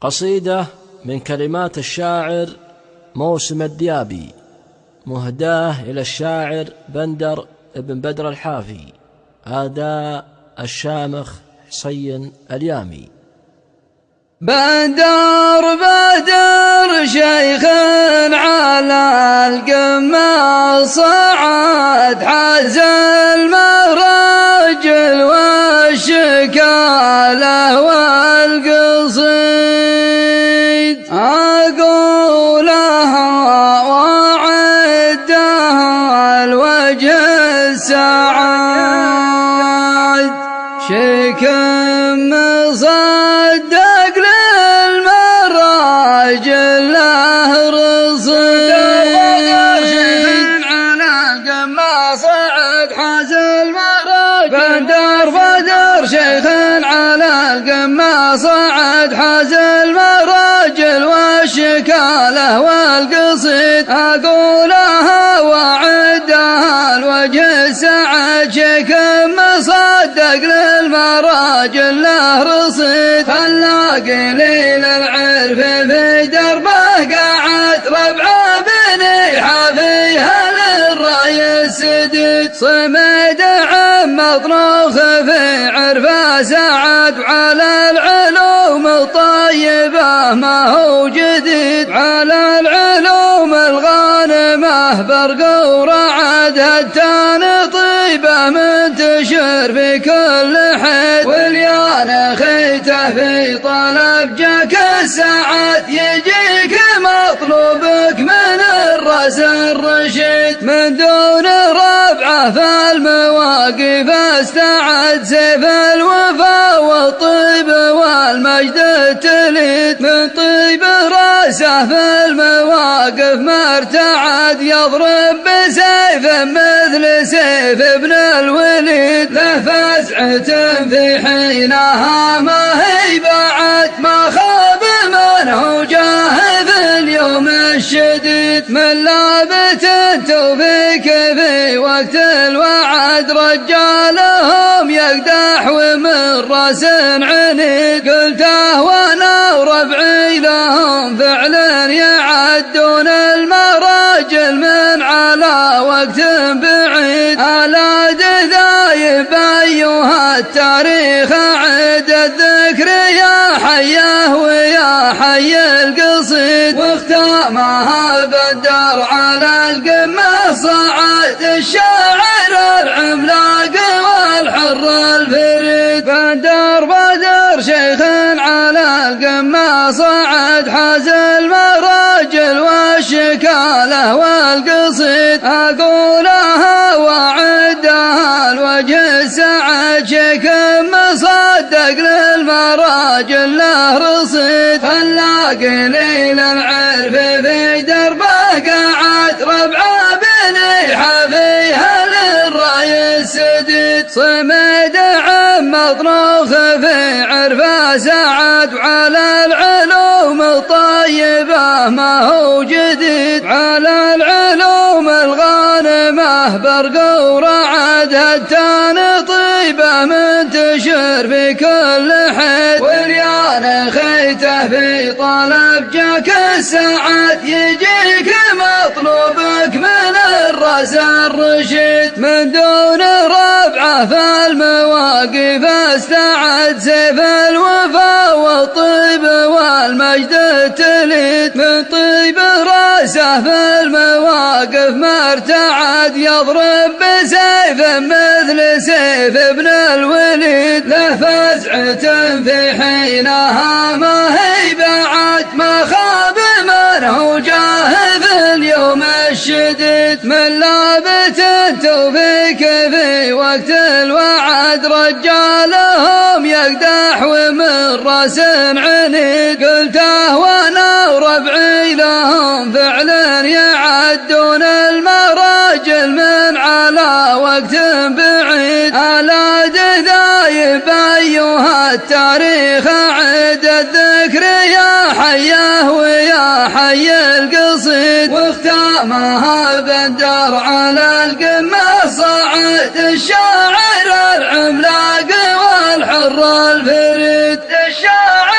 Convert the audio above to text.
قصيدة من كلمات الشاعر موسم الديابي، مهداة إلى الشاعر بندر بن بدر الحافي، أداء الشامخ حسين اليامي. بدر بدر شيخ على القمة صعد، حاز المراجل والشكالة والقصيد، أقولها وأعدها الوجه السعاد، شكم مصدق للمراجل له رصيد، على القمة صعد حاز المراجل. بدر بدر شيخ على القمة صعد، حاز المراجل والشكالة والقصيد، أقولها وأعدها الوجه السعد، شكم مصدق للمراجل له رصيد، خلى قليل العرف في دربه قعد، ربعه بني حافيها للراي السديد، صمد عم مطروخ في عرفه سعد، وعلى العلوم الطيبة ما هو جديد، على العلوم الغانمة برق ورعد، التان طيبة منتشر في كل حد، واليان خيته في طلب جاك السعد، يجيك مطلوبك من الرأس الرشيد، من دون ربعه فالمواقف استعد، سيف الوفا والطيب والمجد التليد، من طيب راسه في المواقف ما ارتعد، يضرب بسيف مثل سيف ابن الوليد، له فزعة في حينها ما هي بعد، ما خاب من هو جاهد اليوم الشديد، من لابت التوفيق في وقت الوعد، رجالهم يقدح ومن راس عنيد، قلته وانا وربعي لهم فعلا يعدون المراجل من على وقت بعيد، على دذايب ايها التاريخ عيد، الذكر يا حيه ويا حي القصيد، واختامها بدر على القمة صعد، الشاعر العملاق والحر الفريد، بدر بدر شيخ على القمة صعد، حاز المراجل والشكالة والقصيد، أقولها وأعدها الوجه السعد، شكم مصدق للمراجل له رصيد، خلى قليل العرف في دربه قعد، ربعه بني حافيها للراي السديد، صمد عم مطروخ في عرفه سعد، وعلى العلوم الطيبة ما هو جديد، على العلوم الغانمة برق ورعد، التان طيبة منتشر في كل حد، واليان خيته في طلب جاك السعد، يجيك مطلوبك من الرأس الرشيد، من دون ربعه فالمواقف استعد، سيف الوفا والطيب والمجد التليد، من طيب راسه في المواقف ما ارتعد، يضرب بسيف مثل سيف ابن الوليد، له فزعة في حينها ما هي بعد، ما خاب من هو جاهد اليوم الشديد، من لابت التوفيق في وقت الوعد، رجالهم يقدح ومن راس عنيد، قلته وانا وربعي لهم فعلا يعدون المراجل من على وقت بعيد، على دذايب ايها التاريخ عيد، الذكر يا حيه ويا حي القصيد، واختامها بدر على القمة صعد، الشاعر العملاق والحر الفريد، الشاعر